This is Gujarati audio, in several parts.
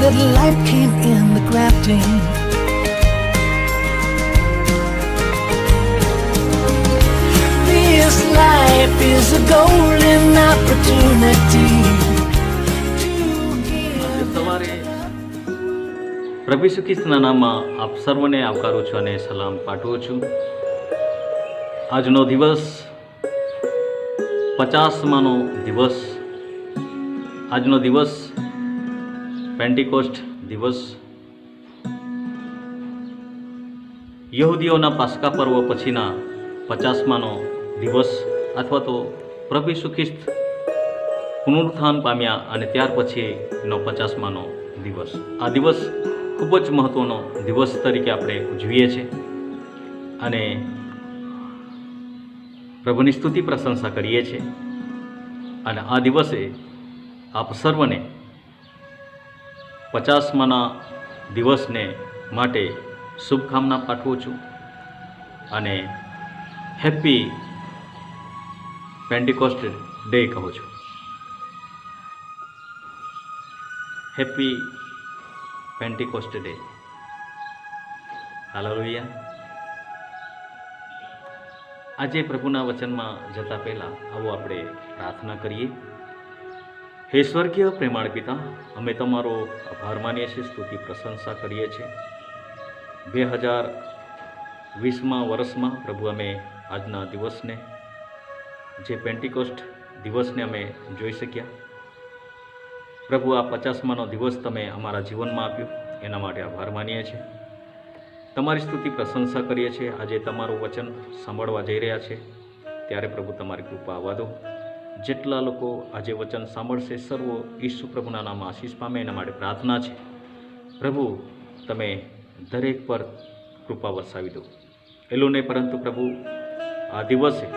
that life came in the grafting. This life is a golden opportunity to give. સવારે પ્રભુ ઈસુ ખ્રિસ્તના નામમાં આપ સર્વને આવકારું છું અને સલામ પાઠવું છું. આજનો દિવસ 50માનો દિવસ. આજનો દિવસ પેન્ટિકોસ્ટ દિવસ. યહૂદીઓના પાસ્કા પર્વ પછીના 50માનો દિવસ અથવા તો પ્રભુ ઈસુ ખ્રિસ્ત પુનરુત્થાન પામ્યા અને ત્યાર પછીનો 50માનો દિવસ. આ દિવસ ખૂબ જ મહત્ત્વનો દિવસ તરીકે આપણે ઉજવીએ છીએ અને પ્રભુની સ્તુતિ પ્રશંસા કરીએ છીએ. અને આ દિવસે આપ સર્વને 50માના દિવસને માટે શુભકામના પાઠવું છું અને હેપી પેન્ટિકોસ્ટ ડે કહું છું. Happy Pentecost day. હાલેલુયા. આજે પ્રભુના વચનમાં જતા પહેલાં આવો આપણે પ્રાર્થના કરીએ. હે સ્વર્ગીય પ્રેમાળ પિતા, અમે તમારો આભાર માનીએ છીએ, સ્તુતિ પ્રશંસા કરીએ છીએ. 2020માં વર્ષમાં પ્રભુ અમે આજના દિવસને, જે પેન્ટિકોસ્ટ દિવસને અમે જોઈ શક્યા. પ્રભુ, આ 50માનો દિવસ તમે અમારા જીવનમાં આપ્યો એના માટે આભાર માનીએ છીએ. તમારી સ્તુતિ પ્રશંસા કરીએ છીએ. આજે તમારું વચન સાંભળવા જઈ રહ્યા છે ત્યારે પ્રભુ તમારી કૃપા આવવા દો. જેટલા લોકો આજે વચન સાંભળશે સર્વ ઈસુ પ્રભુના નામમાં આશીષ પામે એના માટે પ્રાર્થના છે. પ્રભુ, તમે દરેક પર કૃપા વરસાવી દો. એટલું નહીં પરંતુ પ્રભુ, આ દિવસે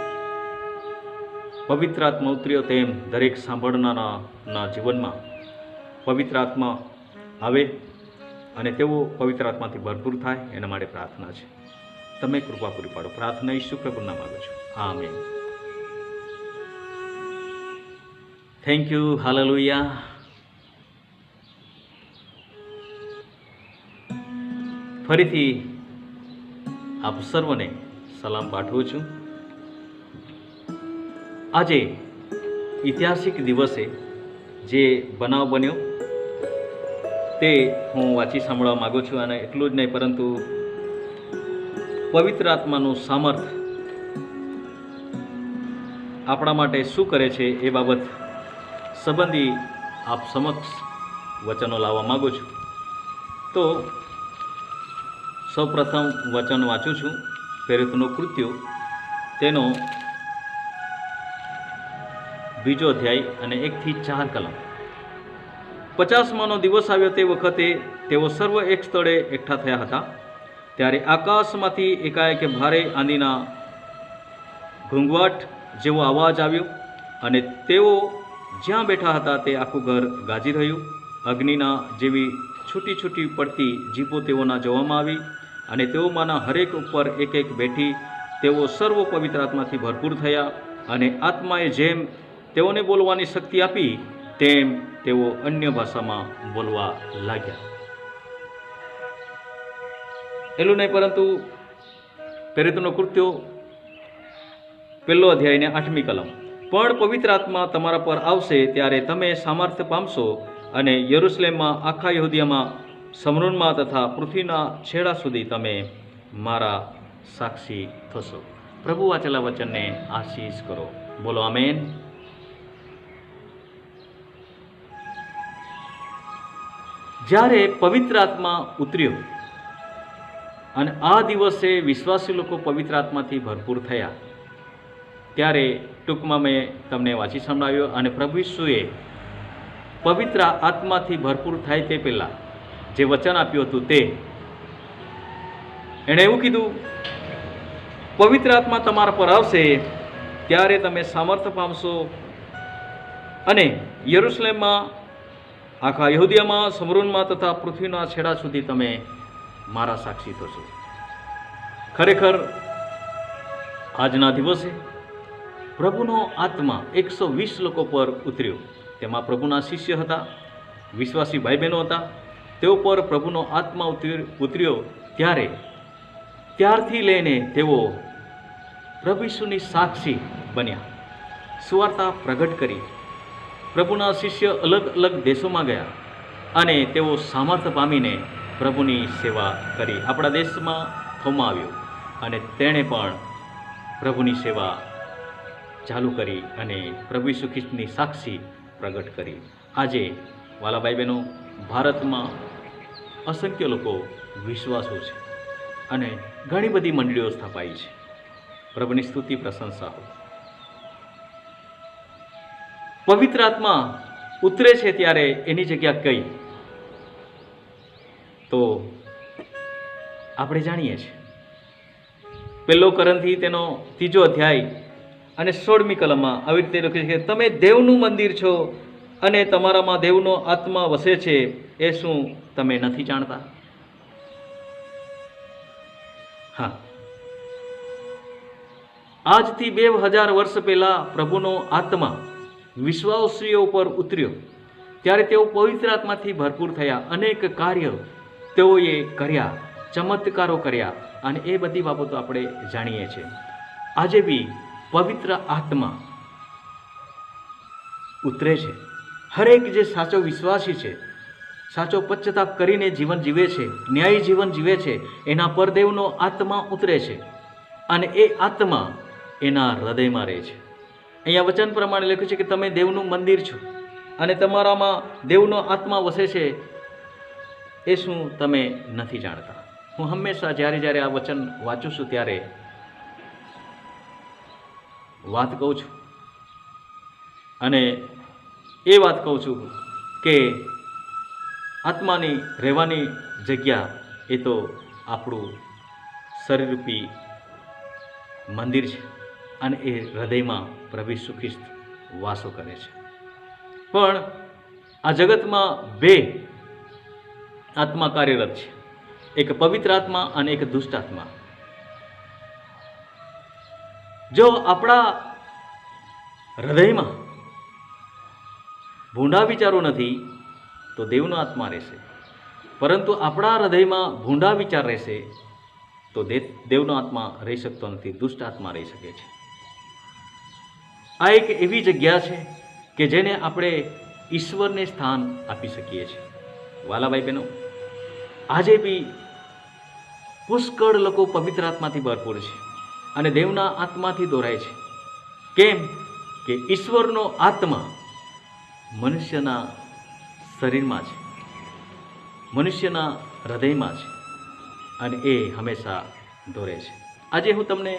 પવિત્ર આત્મા ઉતર્યો તેમ દરેક સાંભળનારના જીવનમાં પવિત્ર આત્મા આવે અને તેઓ પવિત્ર આત્માથી ભરપૂર થાય એના માટે પ્રાર્થના છે. તમે કૃપા પૂરી પાડો. પ્રાર્થના ઈસુ પ્રભુના માગું છું. આમેન. Thank you. હાલેલુયા. ફરીથી આપ સર્વને સલામ પાઠવું છું. આજે ઐતિહાસિક દિવસે જે બનાવ બન્યો તે હું વાંચી સાંભળવા માગું છું. અને એટલું જ નહીં પરંતુ પવિત્ર આત્માનું સામર્થ આપણા માટે શું કરે છે એ બાબત સંબંધી આપ સમક્ષ વચનો લાવવા માગું છું. તો સૌપ્રથમ વચન વાંચું છું. પ્રેરિતોનું કૃત્યો તેનો 2 અધ્યાય અને 1 થી 4 કલમ. 50માનો દિવસ આવ્યો તે વખતે તેઓ સર્વ એક સ્થળે એકઠા થયા હતા. ત્યારે આકાશમાંથી એકાએક ભારે આંધીના ઘૂંઘવાટ જેવો અવાજ આવ્યો અને તેઓ જ્યાં બેઠા હતા તે આખું ઘર ગાજી રહ્યું. અગ્નિના જેવી છૂટી છૂટી પડતી જીભો તેઓના જોવામાં આવી અને તેઓમાંના હરેક ઉપર એક એક બેઠી. તેઓ સર્વ પવિત્ર આત્માથી ભરપૂર થયા અને આત્માએ જેમ તેઓને બોલવાની શક્તિ આપી તેમ તેઓ અન્ય ભાષામાં બોલવા લાગ્યા. એટલું નહીં પરંતુ પ્રેરિતોનો કૃત્યો 1 અધ્યાય ને 8મી કલમ. પણ પવિત્ર આત્મા તમારા પર આવશે ત્યારે તમે સામર્થ્ય પામશો અને યરુશલેમમાં, આખા યહૂદિયામાં, શમરોનમાં તથા પૃથ્વીના છેડા સુધી તમે મારા સાક્ષી થશો. પ્રભુ વાંચેલા વચનને આશીષ કરો. બોલો આમેન. જ્યારે પવિત્ર આત્મા ઉતર્યો અને આ દિવસે વિશ્વાસી લોકો પવિત્ર આત્માથી ભરપૂર થયા ત્યારે ટૂંકમાં મેં તમને વાંચી સંભળાવ્યો. અને પ્રભુ ઈસુએ પવિત્ર આત્માથી ભરપૂર થાય તે પહેલાં જે વચન આપ્યું હતું તે એણે એવું કીધું, પવિત્ર આત્મા તમારા પર આવશે ત્યારે તમે સામર્થ્ય પામશો અને યરુશલેમમાં, આખા યહૂદિયામાં, શમરોનમાં તથા પૃથ્વીના છેડા સુધી તમે મારા સાક્ષી થશો. ખરેખર આજના દિવસે પ્રભુનો આત્મા 120 લોકો પર ઉતર્યો. તેમાં પ્રભુના શિષ્ય હતા, વિશ્વાસી ભાઈ બહેનો હતા તેઓ પર પ્રભુનો આત્મા ઉતર્યો ત્યારથી લઈને તેઓ પ્રભુ ઈસુની સાક્ષી બન્યા, સુવાર્તા પ્રગટ કરી. પ્રભુના શિષ્ય અલગ અલગ દેશોમાં ગયા અને તેઓ સામર્થ્ય પામીને પ્રભુની સેવા કરી. આપણા દેશમાં થોમા આવ્યો અને તેણે પણ પ્રભુની સેવા ચાલુ કરી અને પ્રભુ ઈસુ ખ્રિસ્તની સાક્ષી પ્રગટ કરી. આજે વાલા ભાઈ બહેનો, ભારતમાં અસંખ્ય લોકો વિશ્વાસુ છે અને ઘણી બધી મંડળીઓ સ્થાપાઈ છે. પ્રભુની સ્તુતિ પ્રશંસા હો. પવિત્ર આત્મા ઉતરે છે ત્યારે એની જગ્યા કઈ, તો આપણે જાણીએ છીએ. 1 કોરિન્થી તેનો 3 અધ્યાય અને 16મી કલમમાં આવી રીતે લખ્યું છે કે તમે દેવનું મંદિર છો અને તમારામાં દેવનો આત્મા વસે છે, એ શું તમે નથી જાણતા? હા, આજથી 2000 વર્ષ પહેલા પ્રભુનો આત્મા વિશ્વાસીઓ ઉપર ઉતર્યો ત્યારે તેઓ પવિત્ર આત્માથી ભરપૂર થયા. અનેક કાર્ય તેઓએ કર્યા, ચમત્કારો કર્યા અને એ બધી બાબતો આપણે જાણીએ છીએ. આજે બી પવિત્ર આત્મા ઉતરે છે. હરેક જે સાચો વિશ્વાસી છે, સાચો પશ્ચાતાપ કરીને જીવન જીવે છે, ન્યાયી જીવન જીવે છે, એના પર દેવનો આત્મા ઉતરે છે અને એ આત્મા એના હૃદયમાં રહે છે. અહીંયા વચન પ્રમાણે લખ્યું છે કે તમે દેવનું મંદિર છો અને તમારામાં દેવનો આત્મા વસે છે, એ શું તમે નથી જાણતા? હું હંમેશા જ્યારે આ વચન વાંચું છું ત્યારે વાત કહું છું અને એ વાત કહું છું કે આત્માની રહેવાની જગ્યા એ તો આપણું શરીરરૂપી મંદિર છે અને એ હૃદયમાં પ્રભુ ઈસુ ખ્રિસ્ત વાસો કરે છે. પણ આ જગતમાં 2 આત્મા કાર્યરત છે, એક પવિત્ર આત્મા અને એક દુષ્ટ આત્મા. જો આપણા હૃદયમાં ભૂંડા વિચારો નથી તો દેવનો આત્મા રહેશે, પરંતુ આપણા હૃદયમાં ભૂંડા વિચાર રહેશે તો દેવનો આત્મા રહી શકતો નથી, દુષ્ટ આત્મા રહી શકે છે. આ એક એવી જગ્યા છે કે જેને આપણે ઈશ્વરને સ્થાન આપી શકીએ છીએ. વાલા ભાઈ બહેનો, આજે બી પુષ્કળ લોકો પવિત્ર આત્માથી ભરપૂર છે અને દેવના આત્માથી દોરાય છે. કેમ કે ઈશ્વરનો આત્મા મનુષ્યના શરીરમાં છે, મનુષ્યના હૃદયમાં છે અને એ હંમેશા દોરે છે. આજે હું તમને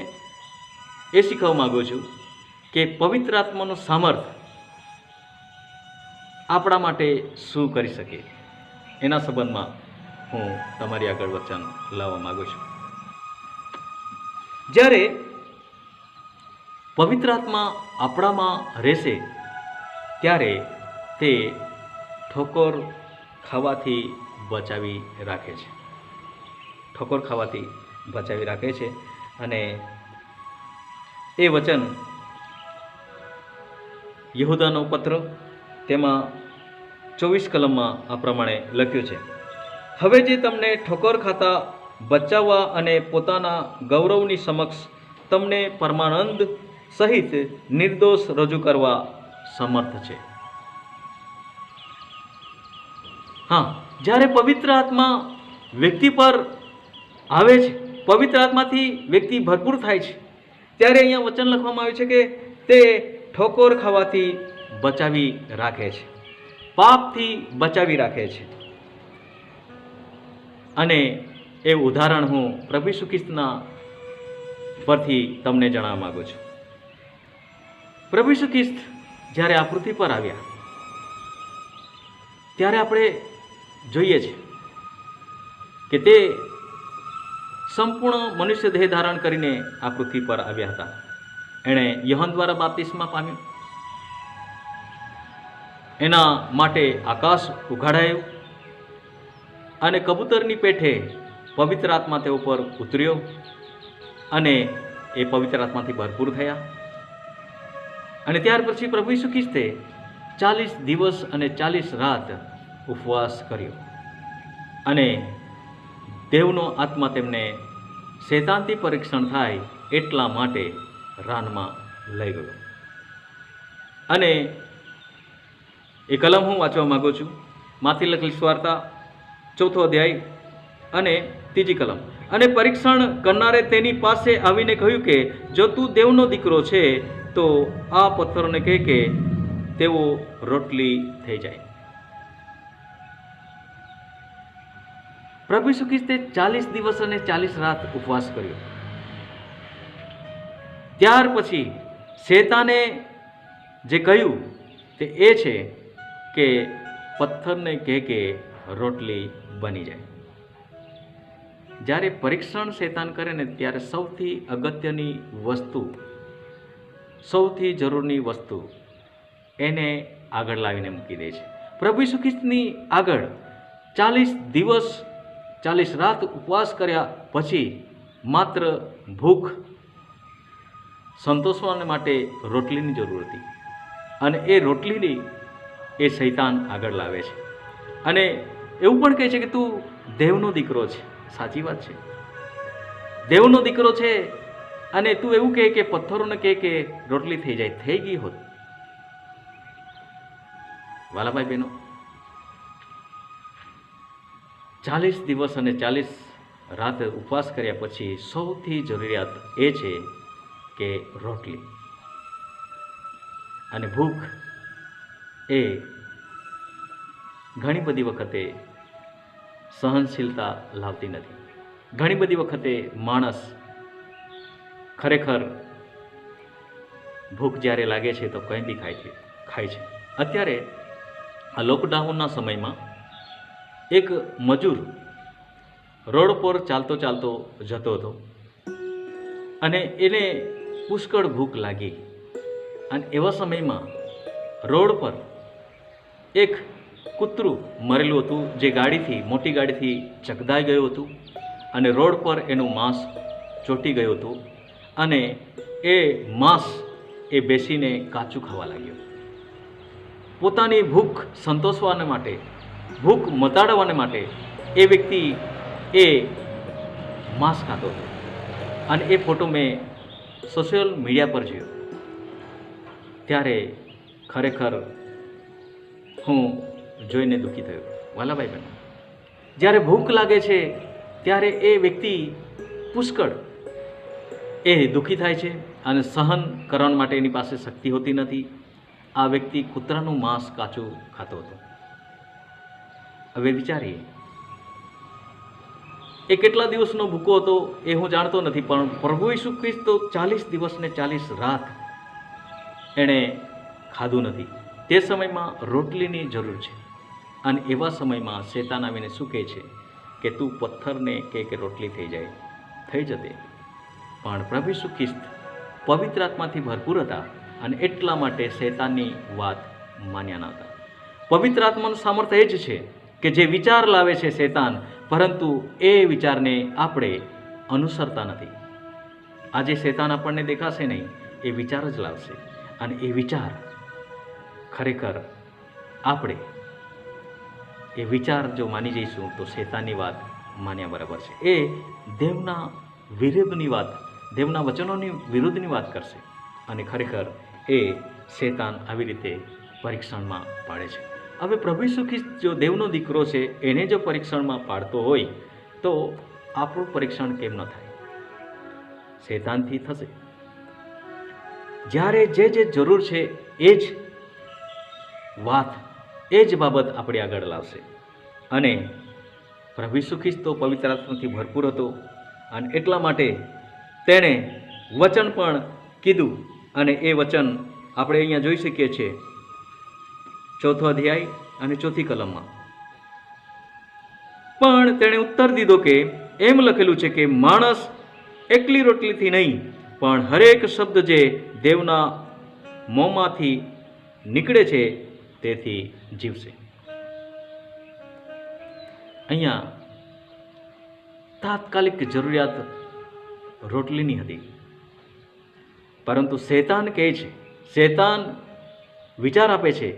એ શીખવવા માગું છું કે પવિત્ર આત્માનું સામર્થ્ય આપણા માટે શું કરી શકે, એના સંબંધમાં હું તમારી આગળ વચન લાવવા માગું છું. જ્યારે પવિત્ર આત્મા આપણામાં રહેશે ત્યારે તે ઠોકર ખાવાથી બચાવી રાખે છે, ઠોકર ખાવાથી બચાવી રાખે છે. અને એ વચન યહૂદાનો પત્ર તેમાં 24 કલમમાં આ પ્રમાણે લખ્યું છે, હવે જે તમને ઠોકર ખાતા બચાવવા અને પોતાના ગૌરવની સમક્ષ તમને પરમાનંદ સહિત નિર્દોષ રજૂ કરવા સમર્થ છે. હા, જ્યારે પવિત્ર આત્મા વ્યક્તિ પર આવે છે, પવિત્ર આત્માથી વ્યક્તિ ભરપૂર થાય છે, ત્યારે અહીંયા વચન લખવામાં આવ્યું છે કે તે ઠોકર ખાવાથી બચાવી રાખે છે, પાપથી બચાવી રાખે છે. અને એ ઉદાહરણ હું પ્રભુ ઈસુ ખ્રિસ્તના પરથી તમને જણાવવા માગું છું. પ્રભુ ઈસુ ખ્રિસ્ત જ્યારે આ પૃથ્વી પર આવ્યા ત્યારે આપણે જોઈએ છે કે તે સંપૂર્ણ મનુષ્ય દેહ ધારણ કરીને આ પૃથ્વી પર આવ્યા હતા. એણે યોહાન દ્વારા બાપ્તિસ્મા પામ્યું, એના માટે આકાશ ઉઘાડાયું અને કબૂતરની પેઠે પવિત્ર આત્મા તેઓ પર ઉતર્યો અને એ પવિત્ર આત્માથી ભરપૂર થયા. અને ત્યાર પછી પ્રભુ ઈસુ ખ્રિસ્તે 40 દિવસ અને 40 રાત ઉપવાસ કર્યો અને દેવનો આત્મા તેમને શૈતાનથી પરીક્ષણ થાય એટલા માટે રાનમાં લઈ ગયો. અને એ કલમ હું વાંચવા માગું છું. માથી લખેલી સુવાર્તા 4 અધ્યાય અને 3 કલમ. અને પરીક્ષણ કરનારે તેની પાસે આવીને કહ્યું કે જો તું દેવનો દીકરો છે તો આ પથ્થરોને કહે કે તેઓ રોટલી થઈ જાય. પ્રભુ ઈસુ ખ્રિસ્તે 40 દિવસ અને 40 રાત ઉપવાસ કર્યો. ત્યાર પછી શેતાને જે કહ્યું તે એ છે કે પથ્થરને કહે કે રોટલી બની જાય. જ્યારે પરીક્ષણ શેતાન કરે ને ત્યારે સૌથી અગત્યની વસ્તુ, સૌથી જરૂરની વસ્તુ એને આગળ લાવીને મૂકી દે છે. પ્રભુ ઈસુ ખ્રિસ્તની આગળ 40 દિવસ 40 રાત ઉપવાસ કર્યા પછી માત્ર ભૂખ સંતોષવા માટે રોટલીની જરૂર હતી. અને એ રોટલીની એ શૈતાન આગળ લાવે છે અને એવું પણ કહે છે કે તું દેવનો દીકરો છે. સાચી વાત છે, દેવનો દીકરો છે અને તું એવું કહે કે પથ્થરોને કહે કે રોટલી થઈ જાય. થઈ ગઈ હોત. વાલાભાઈ બહેનો, 40 દિવસ અને 40 રાત ઉપવાસ કર્યા પછી સૌથી જરૂરિયાત એ છે કે રોટલી. અને ભૂખ એ ઘણી બધી વખતે સહનશીલતા લાવતી નથી. ઘણી બધી વખતે માણસ ખરેખર ભૂખ જ્યારે લાગે છે તો કંઈ બી ખાય છે. અત્યારે આ લોકડાઉનના સમયમાં એક મજૂર રોડ પર ચાલતો ચાલતો જતો હતો અને એને પુષ્કળ ભૂખ લાગી. અને એવા સમયમાં રોડ પર એક કૂતરું મરેલું હતું જે મોટી ગાડીથી ચકદાઈ ગયું હતું અને રોડ પર એનું માંસ ચોંટી ગયું હતું અને એ માંસ એ બેસીને કાચું ખાવા લાગ્યો. પોતાની ભૂખ સંતોષવાને માટે, ભૂખ મટાડવાને માટે એ વ્યક્તિ એ માંસ ખાતો હતો. અને એ ફોટો મેં સોશિયલ મીડિયા પર જોયો ત્યારે ખરેખર હું જોઈને દુઃખી થયો. વાલાભાઈ બહેનો, જ્યારે ભૂખ લાગે છે ત્યારે એ વ્યક્તિ પુષ્કળ એ દુઃખી થાય છે અને સહન કરવા માટે એની પાસે શક્તિ હોતી નથી. આ વ્યક્તિ કૂતરાનું માંસ કાચું ખાતો હતો. હવે વિચારીએ એ કેટલા દિવસનો ભૂકો હતો એ હું જાણતો નથી, પણ પ્રભુ ઈસુ ખ્રિસ્ત તો 40 દિવસ ને 40 રાત એણે ખાધું નથી. તે સમયમાં રોટલીની જરૂર છે અને એવા સમયમાં શેતાન આવીને શું કહે છે કે તું પથ્થરને કે રોટલી થઈ જાય. થઈ જતે. પણ પ્રભુ ઈસુ ખ્રિસ્ત પવિત્ર આત્માથી ભરપૂર હતા અને એટલા માટે શેતાનની વાત માન્યા ન હતા. પવિત્ર આત્માનું સામર્થ્ય એ જ છે કે જે વિચાર લાવે છે શેતાન, પરંતુ એ વિચારને આપણે અનુસરતા નથી. આજે શેતાન આપણને દેખાશે નહીં, એ વિચાર જ લાવશે અને એ વિચાર ખરેખર આપણે એ વિચાર જો માની જઈશું તો શેતાનની વાત માન્યા બરાબર છે. એ દેવના વિરુદ્ધની વાત, દેવના વચનોની વિરુદ્ધની વાત કરશે અને ખરેખર એ શેતાન આવી રીતે પરીક્ષણમાં પાડે છે. હવે પ્રભુ ઈસુ ખ્રિસ્ત જો દેવનો દીકરો છે એને જો પરીક્ષણમાં પાડતો હોય તો આપણું પરીક્ષણ કેમ ન થાય? શેતાનથી થશે. જ્યારે જે જરૂર છે એ જ વાત, એ જ બાબત આપણે આગળ લાવશે. અને પ્રભુ ઈસુ ખ્રિસ્ત તો પવિત્ર આત્માથી ભરપૂર હતો અને એટલા માટે તેણે વચન પણ કીધું અને એ વચન આપણે અહીંયા જોઈ શકીએ છીએ 4 અધ્યાય અને 4 કલમમાં. પણ તેણે ઉત્તર દીધો કે એમ લખેલું છે કે માણસ એકલી રોટલીથી નહીં પણ હરેક શબ્દ જે દેવના મોંમાંથી નીકળે છે તેથી જીવશે. અહીંયા તાત્કાલિક જરૂરિયાત રોટલીની હતી, પરંતુ શેતાન કહે છે, શેતાન વિચાર આપે છે,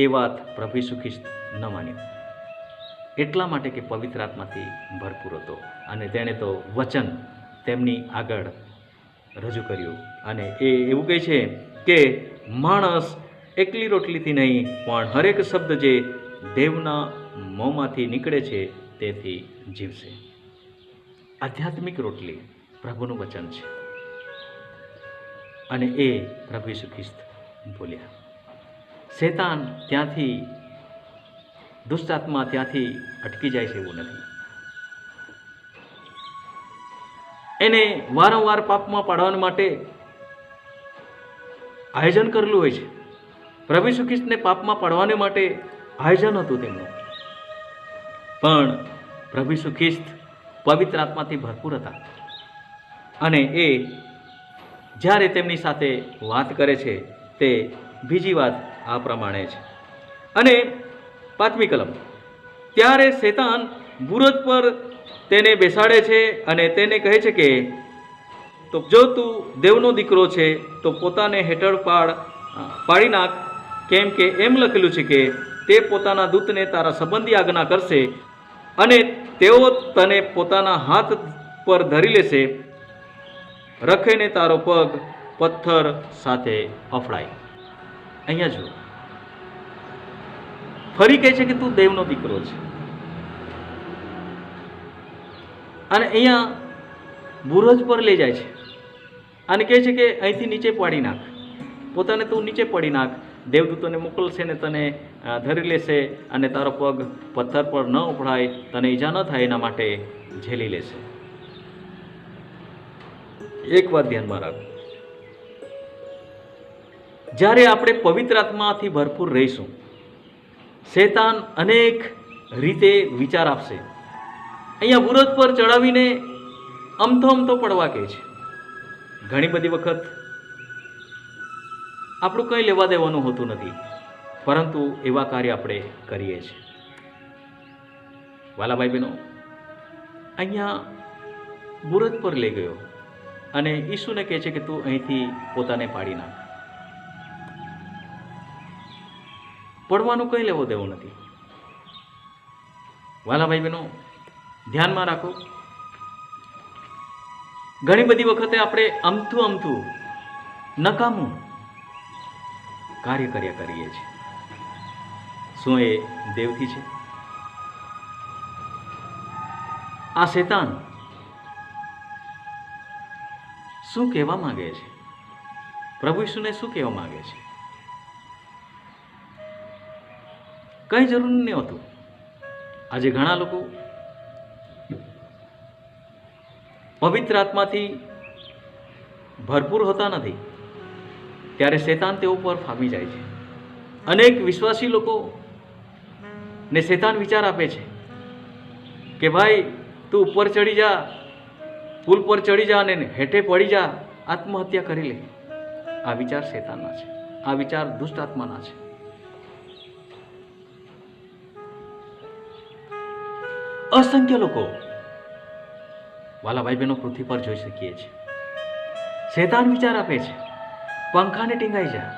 એ વાત પ્રભુ ઈસુ ખ્રિસ્ત ન માન્યો. એટલા માટે કે પવિત્ર આત્માથી ભરપૂર હતો અને તેણે તો વચન તેમની આગળ રજૂ કર્યું. અને એ એવું કહે છે કે માણસ એકલી રોટલીથી નહીં પણ હરેક શબ્દ જે દેવના મોંમાંથી નીકળે છે તેથી જીવશે. આધ્યાત્મિક રોટલી પ્રભુનું વચન છે અને એ પ્રભુ ઈસુ ખ્રિસ્ત બોલ્યા. શેતાન ત્યાંથી, દુષ્ટ આત્મા ત્યાંથી અટકી જાય છે એવું નથી. એને વારંવાર પાપમાં પાડવા માટે આયોજન કરેલું હોય છે. પ્રભુ ઈસુ ખ્રિસ્તને પાપમાં પાડવાને માટે આયોજન હતું તેમનું, પણ પ્રભુ ઈસુ ખ્રિસ્ત પવિત્ર આત્માથી ભરપૂર હતા અને એ જ્યારે તેમની સાથે વાત કરે છે તે બીજી વાત આ પ્રમાણે છે. અને 5મી કલમ, ત્યારે શેતાન બુરજ પર તેને બેસાડે છે અને તેને કહે છે કે તો જો તું દેવનો દીકરો છે તો પોતાને હેઠળ પાડી નાખ, કેમ કે એમ લખેલું છે કે તે પોતાના દૂતને તારા સંબંધી આજ્ઞા કરશે અને તેઓ તને પોતાના હાથ પર ધરી લેશે, રખેને તારો પગ પથ્થર સાથે અફડાય. અહીંયા જુઓ, ફરી કહે છે કે તું દેવનો દીકરો છે અને અહીંયા બુરજ પર લઈ જાય છે અને કહે છે કે અહીંથી નીચે પાડી નાખ, પોતાને તું નીચે પડી નાખ, દેવદૂતોને મોકલશે ને તને ધરી લેશે અને તારો પગ પથ્થર પર ન ઉફડાય, તને ઈજા ન થાય એના માટે ઝેલી લેશે. એક વાત ધ્યાનમાં રાખો, જ્યારે આપણે પવિત્ર આત્માથી ભરપૂર રહીશું, શેતાન અનેક રીતે વિચાર આપશે. અહીંયા બુરજ પર ચડાવીને અમથો પડવા કહે છે. ઘણી બધી વખત આપણું કંઈ લેવા દેવાનું હોતું નથી, પરંતુ એવા કાર્ય આપણે કરીએ છીએ. વાલા ભાઈ બહેનો, અહીંયા બુરજ પર લઈ ગયો અને ઈસુને કહે છે કે તું અહીંથી પોતાને પાડી નાખ. પડવાનું કંઈ લેવો દેવું નથી. વાલા ભાઈ બહેનો, ધ્યાનમાં રાખો, ઘણી બધી વખતે આપણે અમથું નકામું કાર્ય કર્યા કરીએ છીએ. શું એ દેવથી છે? આ શેતાન શું કહેવા માંગે છે? પ્રભુ ઈસુને શું કહેવા માંગે છે? કંઈ જરૂર નહીં હોતું. આજે ઘણા લોકો પવિત્ર આત્માથી ભરપૂર હોતા નથી, ત્યારે શેતાન તેઓ પર ફાવી જાય છે. અનેક વિશ્વાસી લોકો ને શેતાન વિચાર આપે છે કે ભાઈ તું ઉપર ચડી જા, પુલ પર ચડી જા અને હેઠે પડી જા, આત્મહત્યા કરી લે. આ વિચાર શેતાનના છે, આ વિચાર દુષ્ટ આત્માના છે. અસંખ્ય લોકો, વાલા ભાઈ બહેનો, પૃથ્વી પર જોઈ શકીએ છીએ. શેતાન વિચાર આપે છે, પંખાને ટીંગાઈ જા.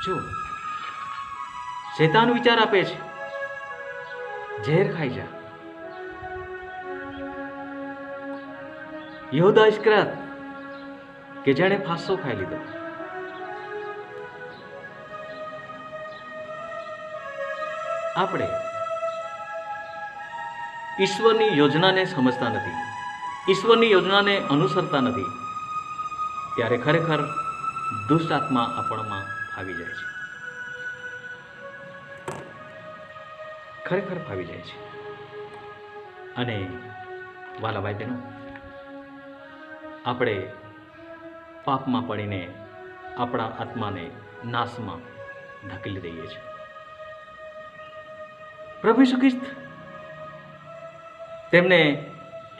જો શેતાન વિચાર આપે છે, ઝેર ખાઈ જા. યહૂદા ઇસ્કરિયોત કે જેણે ફાંસો ખાઈ લીધો. આપણે ઈશ્વરની યોજનાને સમજતા નથી, ઈશ્વરની યોજનાને અનુસરતા નથી, ત્યારે ખરેખર દુષ્ટ આત્મા આપણમાં ફાવી જાય છે. ખરેખર ફાવી જાય છે. અને વાલા ભાઈ બહેનો, આપણે પાપમાં પડીને આપણા આત્માને નાશમાં ધકેલી દઈએ છીએ. પ્રભુ ઈસુ ખ્રિસ્ત તેમને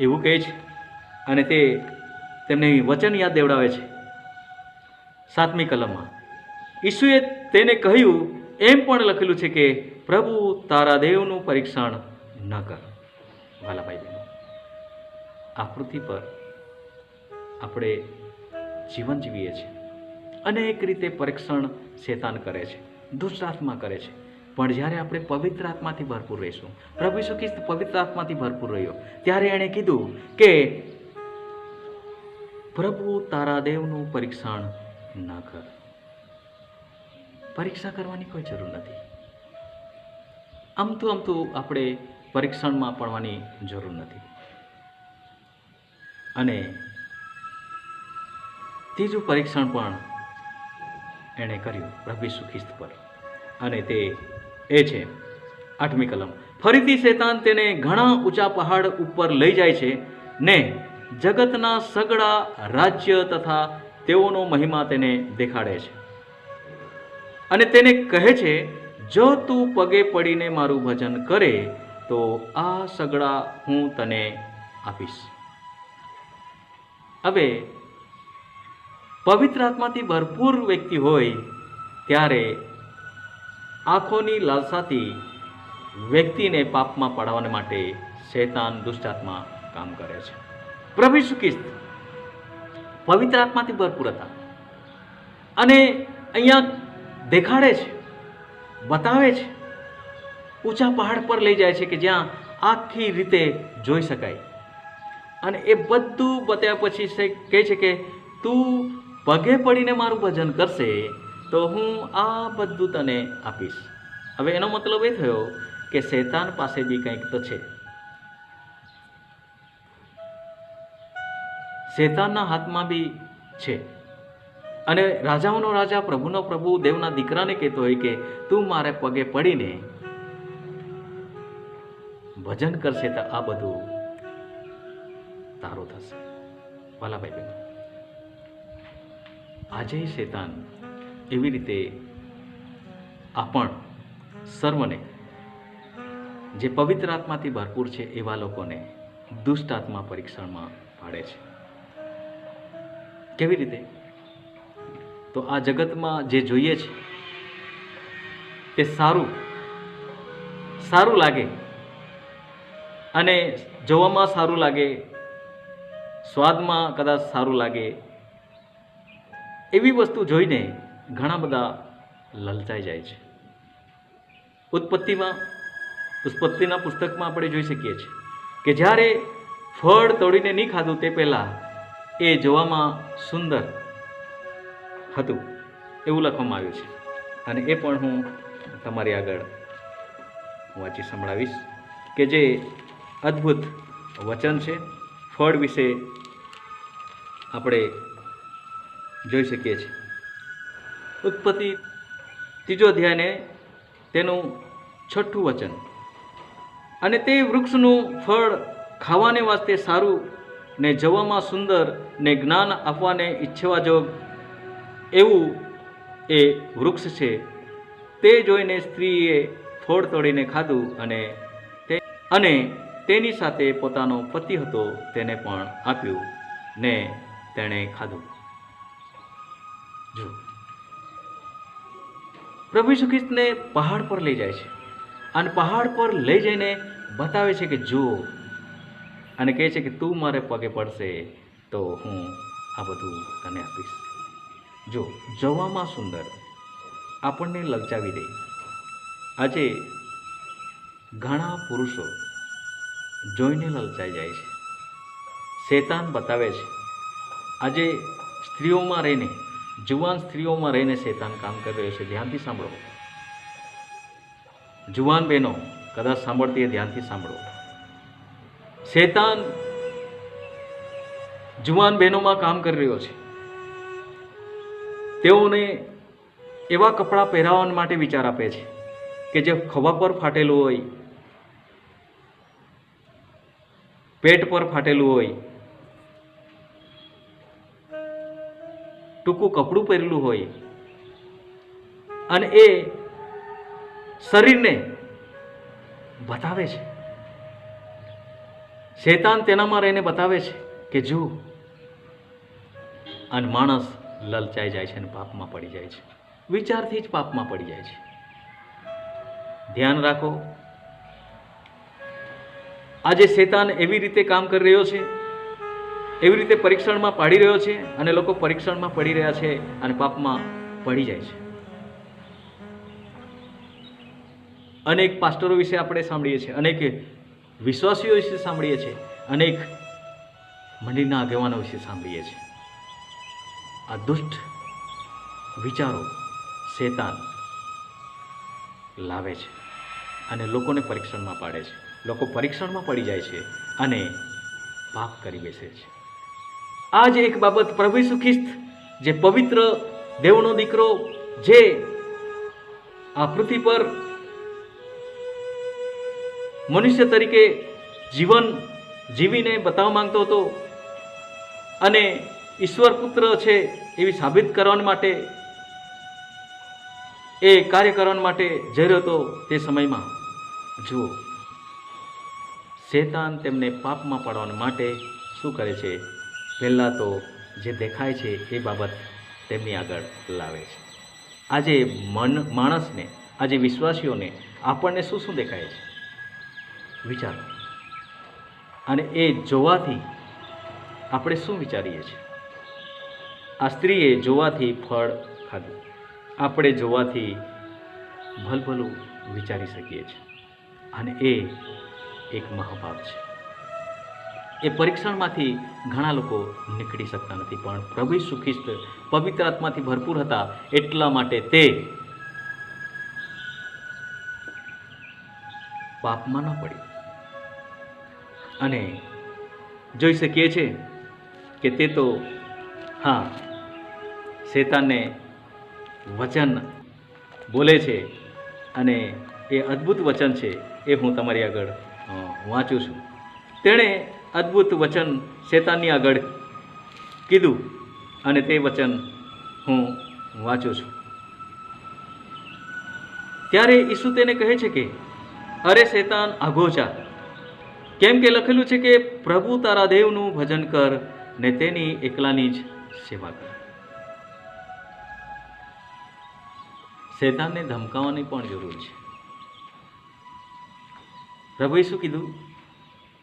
એવું કહે છે અને તે તેમને વચન યાદ દેવડાવે છે. 7મી કલમમાં ઈસુએ તેને કહ્યું, એમ પણ લખેલું છે કે પ્રભુ તારા દેવનું પરીક્ષણ ન કર. વાલા ભાઈ બહેનો, આ પૃથ્વી પર આપણે જીવન જીવીએ છીએ, અનેક રીતે પરીક્ષણ શેતાન કરે છે, દુષ્ટ આત્મા કરે છે. પણ જ્યારે આપણે પવિત્ર આત્માથી ભરપૂર રહીશું, પ્રભુ ઈસુ ખ્રિસ્ત પવિત્ર આત્માથી ભરપૂર રહ્યો, ત્યારે એણે કીધું કે પ્રભુ તારા દેવનું પરીક્ષણ ન કર. પરીક્ષા કરવાની કોઈ જરૂર નથી. આમતું આપણે પરીક્ષણમાં પડવાની જરૂર નથી. અને ત્રીજું પરીક્ષણ પણ એણે કર્યું પ્રભુ ઈસુ ખ્રિસ્ત પર, અને તે એ છે 8મી કલમ. ફરીથી શેતાન તેને ઘણા ઊંચા પહાડ ઉપર લઈ જાય છે ને જગતના સગળા રાજ્ય તથા તેઓનો મહિમા તેને દેખાડે છે, અને તેને કહે છે, જો તું પગે પડીને મારું ભજન કરે તો આ સગળા હું તને આપીશ. હવે પવિત્ર આત્માથી ભરપૂર વ્યક્તિ હોય ત્યારે આંખોની લાલસાથી વ્યક્તિને પાપમાં પડાવવા માટે શૈતાન દુષ્ટાત્મા કામ કરે છે. પ્રભુ ઈસુ ખ્રિસ્ત પવિત્ર આત્માથી ભરપૂર હતા, અને અહીંયા દેખાડે છે, બતાવે છે, ઊંચા પહાડ પર લઈ જાય છે કે જ્યાં આખી રીતે જોઈ શકાય, અને એ બધું બતાવ્યા પછી કહે છે કે તું પગે પડીને મારું ભજન કરશે તો હું આ બધું તને આપીશ. હવે એનો મતલબ એ થયો કે શૈતાન પાસે બી કંઈક તો છે. શૈતાનના હાથમાં બી છે, અને રાજાઓનો રાજા, પ્રભુનો પ્રભુ, દેવના દીકરાને કહેતો હોય કે તું મારે પગે પડીને ભજન કરશે તો આ બધું તારું થશે. વાલા ભાઈ બહેનો, આજે શૈતાન એવી રીતે આપણ સર્વને, જે પવિત્ર આત્માથી ભરપૂર છે એવા લોકોને દુષ્ટ આત્મા પરીક્ષણમાં પાડે છે. કેવી રીતે? તો આ જગતમાં જે જોઈએ છે તે સારું લાગે, અને જોવામાં સારું લાગે, સ્વાદમાં કદાચ સારું લાગે, એવી વસ્તુ જોઈને ઘણા બધા લલચાઈ જાય છે. ઉત્પત્તિના પુસ્તકમાં આપણે જોઈ શકીએ છીએ કે જ્યારે ફળ તોડીને નહીં ખાધું તે પહેલાં એ જોવામાં સુંદર હતું એવું લખવામાં આવ્યું છે, અને એ પણ હું તમારી આગળ વાંચી સંભળાવીશ કે જે અદ્ભુત વચન છે. ફળ વિશે આપણે જોઈ શકીએ છીએ. ઉત્પત્તિ 3 અધ્યાયને તેનું 6ઠું વચન. અને તે વૃક્ષનું ફળ ખાવાને વાસ્તે સારું ને જોવામાં સુંદર ને જ્ઞાન આપવાને ઈચ્છવા જોગ એવું એ વૃક્ષ છે. તે જોઈને સ્ત્રીએ ફળ તોડીને ખાધું, અને તેની સાથે પોતાનો પતિ હતો તેને પણ આપ્યું ને તેણે ખાધું. જો પ્રભુ ઈસુ ખ્રિસ્તને પહાડ પર લઈ જાય છે, અને પહાડ પર લઈ જઈને બતાવે છે કે જો, અને કહે છે કે તું મારે પગે પડશે તો હું આ બધું તને આપીશ. જો જોવામાં સુંદર, આપણને લલચાવી દે. આજે ઘણા પુરુષો જોઈને લલચાઈ જાય છે. શૈતાન બતાવે છે. આજે સ્ત્રીઓમાં રહીને, જુવાન સ્ત્રીઓમાં રહીને શૈતાન કામ કરી રહ્યો છે. ધ્યાનથી સાંભળો. જુવાન બહેનો કદાચ સાંભળતી એ ધ્યાનથી સાંભળો. શૈતાન જુવાન બહેનોમાં કામ કરી રહ્યો છે. તેઓને એવા કપડાં પહેરાવવા માટે વિચાર આપે છે કે જે ખભા પર ફાટેલું હોય, પેટ પર ફાટેલું હોય, ટૂંકું કપડું પહેરેલું હોય, અને એ શરીરને બતાવે છે. શૈતાન તેનામાં રહીને બતાવે છે કે જો, અને માણસ લલચાઈ જાય છે અને પાપમાં પડી જાય છે. વિચારથી જ પાપમાં પડી જાય છે. ધ્યાન રાખો. આજે શૈતાન એવી રીતે કામ કરી રહ્યો છે, એવી રીતે પરીક્ષણમાં પાડી રહ્યો છે, અને લોકો પરીક્ષણમાં પડી રહ્યા છે અને પાપમાં પડી જાય છે. અનેક પાસ્ટરો વિશે આપણે સાંભળીએ છીએ, અનેક વિશ્વાસીઓ વિશે સાંભળીએ છીએ, અનેક મંદિરના આગેવાનો વિશે સાંભળીએ છીએ. આ દુષ્ટ વિચારો શેતાન લાવે છે અને લોકોને પરીક્ષણમાં પાડે છે. લોકો પરીક્ષણમાં પડી જાય છે અને પાપ કરી બેસે છે. આ જ એક બાબત પ્રભુ ઈસુ ખ્રિસ્ત, જે પવિત્ર દેવનો દીકરો, જે આ પૃથ્વી પર મનુષ્ય તરીકે જીવન જીવીને બતાવવા માંગતો હતો અને ઈશ્વર પુત્ર છે એવી સાબિત કરવા માટે, એ કાર્ય કરવા માટે જઈ રહ્યો હતો, તે સમયમાં જુઓ શેતાન તેમને પાપમાં પાડવા માટે શું કરે છે? પહેલાં તો જે દેખાય છે એ બાબત તેમની આગળ લાવે છે. આજે માણસને, આજે વિશ્વાસીઓને આપણને શું શું દેખાય છે? વિચારો. અને એ જોવાથી આપણે શું વિચારીએ છીએ? આ સ્ત્રીએ જોવાથી ફળ ખાધું. આપણે જોવાથી ભલભલું વિચારી શકીએ છીએ અને એ એક મહાપાપ છે. એ પરીક્ષણમાંથી ઘણા લોકો નીકળી શકતા નથી, પણ પ્રભુ ઈસુ ખ્રિસ્ત પવિત્ર આત્માથી ભરપૂર હતા, એટલા માટે તે પાપમાં ન પડી. અને જોઈ શકીએ છીએ કે તે તો શેતાનને વચન બોલે છે અને એ અદ્ભુત વચન છે, એ હું તમારી આગળ વાંચું છું. તેણે અદ્ભુત વચન શેતાનની આગળ કીધું અને તે વચન હું વાંચું છું. ત્યારે ઈસુ તેને કહે છે કે અરે શેતાન, આઘો જા, કેમ કે લખેલું છે કે પ્રભુ તારા દેવનું ભજન કર ને તેની એકલાની જ સેવા કર. શેતાનને ધમકાવવાની પણ જરૂર છે. પ્રભુ ઈસુ કીધું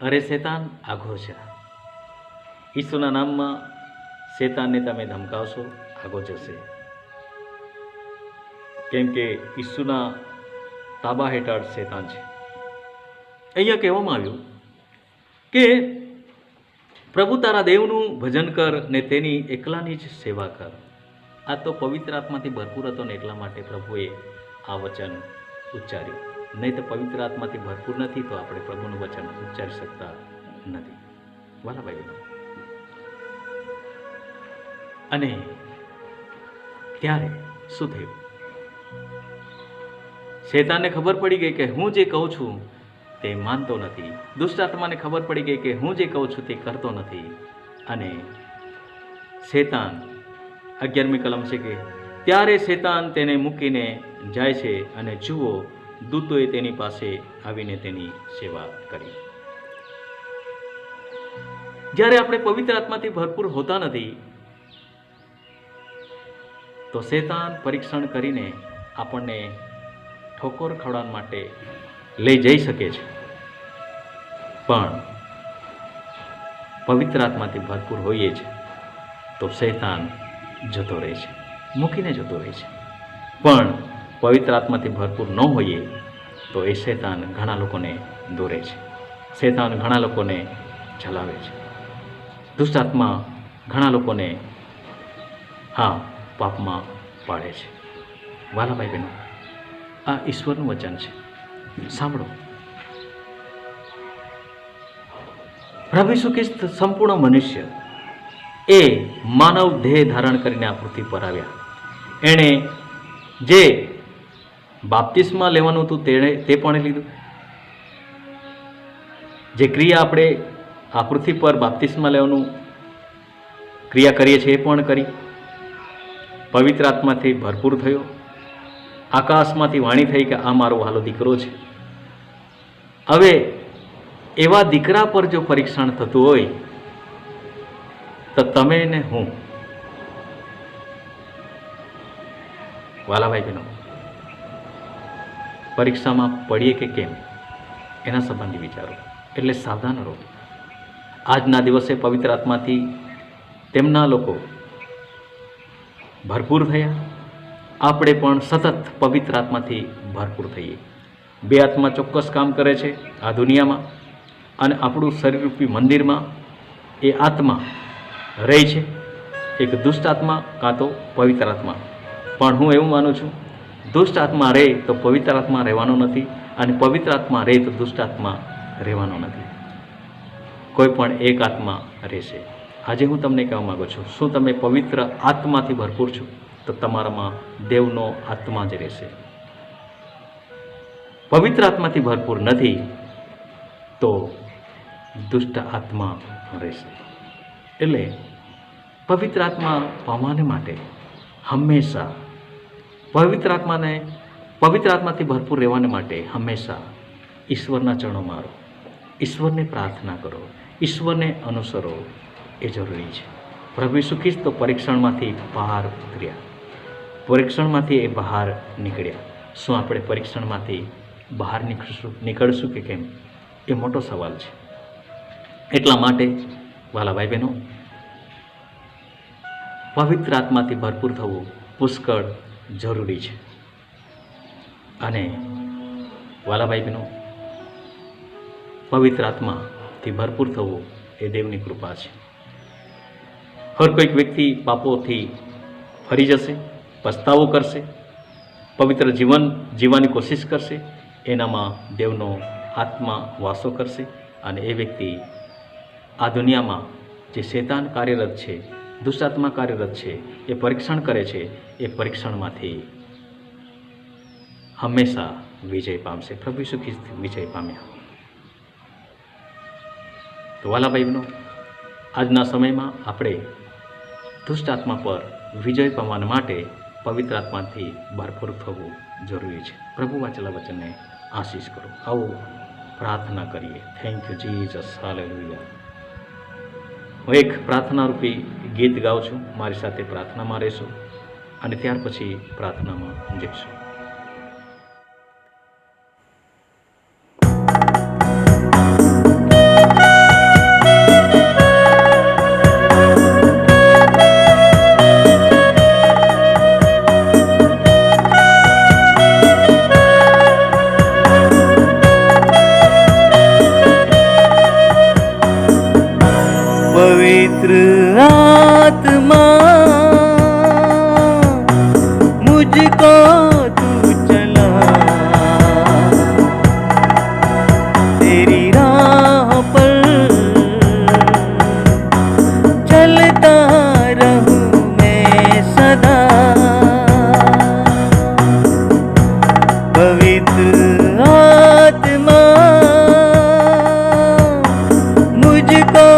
અરે શેતાન, આઘો જા. ઈસુના નામમાં શેતાનને તમે ધમકાવશો, આઘો જશે. કેમ કે ઈસુના તાબા હેઠળ શેતાન છે. અહીંયા કહેવામાં આવ્યું કે પ્રભુ તારા દેવનું ભજન કર ને તેની એકલાની જ સેવા કર. આ તો પવિત્ર આત્માથી ભરપૂર હતો ને એટલા માટે પ્રભુએ આ વચન ઉચ્ચાર્યું. નહીં તો પવિત્ર આત્માથી ભરપૂર નથી તો આપણે પ્રભુનું વચન ઉચ્ચારી શકતા નથી. વાલા ભાઈ, અને ત્યારે શું થયું? શેતાનને ખબર પડી ગઈ કે હું જે કહું છું તે માનતો નથી. દુષ્ટ આત્માને ખબર પડી ગઈ કે હું જે કહું છું તે કરતો નથી. અને શેતાન, 11મી કલમ છે કે ત્યારે શેતાન તેને મૂકીને જાય છે અને જુઓ દૂતોએ તેની પાસે આવીને તેની સેવા કરી. જ્યારે આપણે પવિત્ર આત્માથી ભરપૂર હોતા નથી તો શેતાન પરીક્ષણ કરીને આપણને ઠોકર ખવડાવવા માટે લઈ જઈ શકે છે. પણ પવિત્ર આત્માથી ભરપૂર હોઈએ છે તો શેતાન જતો રહે છે, મૂકીને જતો રહે છે. પણ પવિત્ર આત્માથી ભરપૂર ન હોઈએ તો એ શેતાન ઘણા લોકોને દોરે છે. શેતાન ઘણા લોકોને ચલાવે છે. દુષ્ટ આત્મા ઘણા લોકોને પાપમાં પાડે છે. વાલા ભાઈ બહેનો, આ ઈશ્વરનું વચન છે, સાંભળો. પ્રભુ ઈસુ ખ્રિસ્ત સંપૂર્ણ મનુષ્ય, એ માનવ દેહ ધારણ કરીને આ પૃથ્વી પર આવ્યા. એણે જે બાપ્તિસ્મા લેવાનું હતું તે પણ લીધું. જે ક્રિયા આપણે આ પૃથ્વી પર બાપ્તિસ્મા લેવાનું ક્રિયા કરીએ છીએ એ પણ કરી. પવિત્ર આત્માથી ભરપૂર થયો. આકાશમાંથી વાણી થઈ કે આ મારો વહાલો દીકરો છે. હવે એવા દીકરા પર જો પરીક્ષણ થતું હોય તો તમે ને હું, વાલાભાઈ બહેનો, પરીક્ષામાં પડીએ કે કેમ એના સંબંધી વિચારો. એટલે સાવધાન રહો. આજના દિવસે પવિત્ર આત્માથી તેમના લોકો ભરપૂર થયા. આપણે પણ સતત પવિત્ર આત્માથી ભરપૂર થઈએ. બે આત્મા ચોક્કસ કામ કરે છે આ દુનિયામાં, અને આપણું શરીરરૂપી મંદિરમાં એ આત્મા રહે છે, એક દુષ્ટ આત્મા કાં તો પવિત્ર આત્મા. પણ હું એવું માનું છું, દુષ્ટ આત્મા રહે તો પવિત્ર આત્મા રહેવાનો નથી, અને પવિત્ર આત્મા રહે તો દુષ્ટ આત્મા રહેવાનો નથી. કોઈ પણ એક આત્મા રહેશે. આજે હું તમને કહેવા માગું છું, શું તમે પવિત્ર આત્માથી ભરપૂર છો? તો તમારામાં દેવનો આત્મા જ રહેશે. પવિત્ર આત્માથી ભરપૂર નથી તો દુષ્ટ આત્મા રહેશે. એટલે પવિત્ર આત્મા પામવાને માટે હંમેશા પવિત્ર આત્માથી ભરપૂર રહેવાને માટે હંમેશા ઈશ્વરના ચરણોમાં રહો, ઈશ્વરને પ્રાર્થના કરો, ઈશ્વરને અનુસરો, એ જરૂરી છે. પ્રભુ ઈસુ ખ્રિસ્ત તો પરીક્ષણમાંથી બહાર ઉતર્યા, પરીક્ષણમાંથી એ બહાર નીકળ્યા. શું આપણે પરીક્ષણમાંથી બહાર નીકળશું કે કેમ? એ મોટો સવાલ છે. એટલા માટે વાલા ભાઈ બહેનો, પવિત્ર આત્માથી ભરપૂર થવું પુષ્કળ જરૂરી છે. અને વાલા ભાઈ બહેનો, પવિત્ર આત્માથી ભરપૂર થવું એ દેવની કૃપા છે. હર કોઈક વ્યક્તિ પાપોથી ફરી જશે, પસ્તાવો કરશે, પવિત્ર જીવન જીવવાની કોશિશ કરશે, એનામાં દેવનો આત્મા વાસો કરશે, અને એ વ્યક્તિ આ દુનિયામાં જે શૈતાન કાર્યરત છે, દુષ્ટાત્મા કાર્યરત છે, એ પરીક્ષણ કરે છે, એ પરીક્ષણમાંથી હંમેશા વિજય પામશે. પ્રભુ ઈસુ ખ્રિસ્ત વિજય પામ્યા. તો વાલા ભાઈ બહેનો, આજના સમયમાં આપણે દુષ્ટ આત્મા પર વિજય પામવા માટે પવિત્ર આત્માથી ભરપૂર થવું જરૂરી છે. પ્રભુ વાંચેલા વચનને આશીષ કરો. આવો પ્રાર્થના કરીએ. Thank you Jesus, hallelujah. હું એક પ્રાર્થનારૂપી ગીત ગાઉં છું, મારી સાથે પ્રાર્થનામાં રહેશો, અને ત્યાર પછી પ્રાર્થનામાં જઈશું. पवित्र आत्मा मुझको तू चला, तेरी राह पर चलता रहूं मैं सदा. पवित्र आत्मा मुझको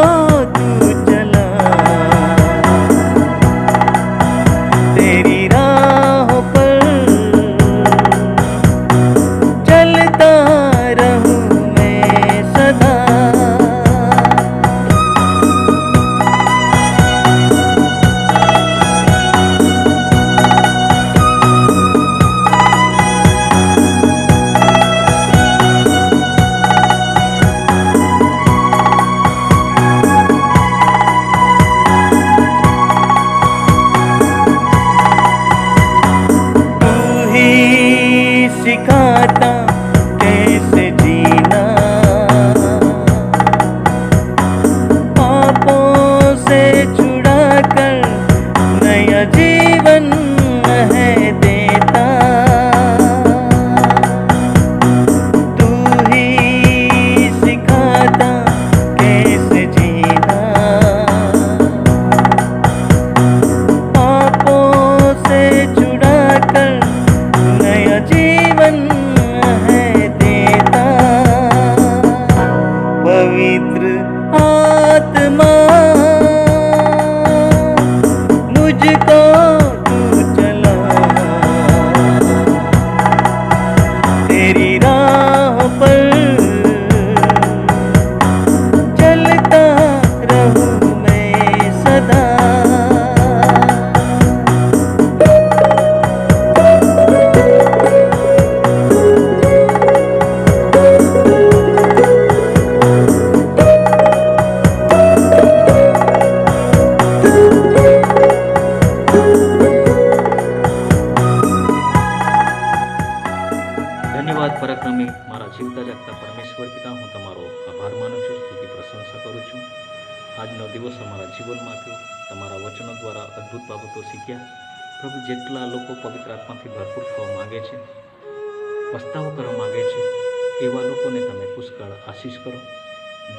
મારા જીવતા જાગતા પરમેશ્વર પિતા, હું તમારો આભાર માનું છું, સ્તુતિ પ્રશંસા કરું છું. આજનો દિવસ અમારા જીવનમાં આપ્યો, તમારા વચનો દ્વારા અદ્ભુત બાબતો શીખ્યા. પ્રભુ, જેટલા લોકો પવિત્ર આત્માથી ભરપૂર થવા માગે છે, પસ્તાવો કરવા માગે છે, એવા લોકોને તમે પુષ્કળ આશીષ કરો.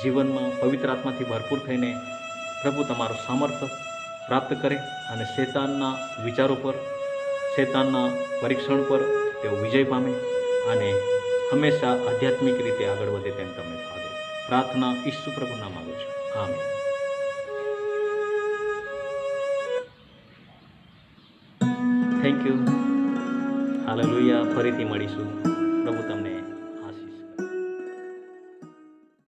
જીવનમાં પવિત્ર આત્માથી ભરપૂર થઈને પ્રભુ તમારું સામર્થ્ય પ્રાપ્ત કરે અને શેતાનના વિચારો પર, શેતાનના પરીક્ષણ પર તેઓ વિજય પામે અને હંમેશા આધ્યાત્મિક રીતે આગળ વધે તેમ તમે થવા દો. પ્રાર્થના ઈસુ પ્રભુના માગું છું. આમેન. Thank you. હાલેલુયા. ફરીથી મળીશું. પ્રભુ તમને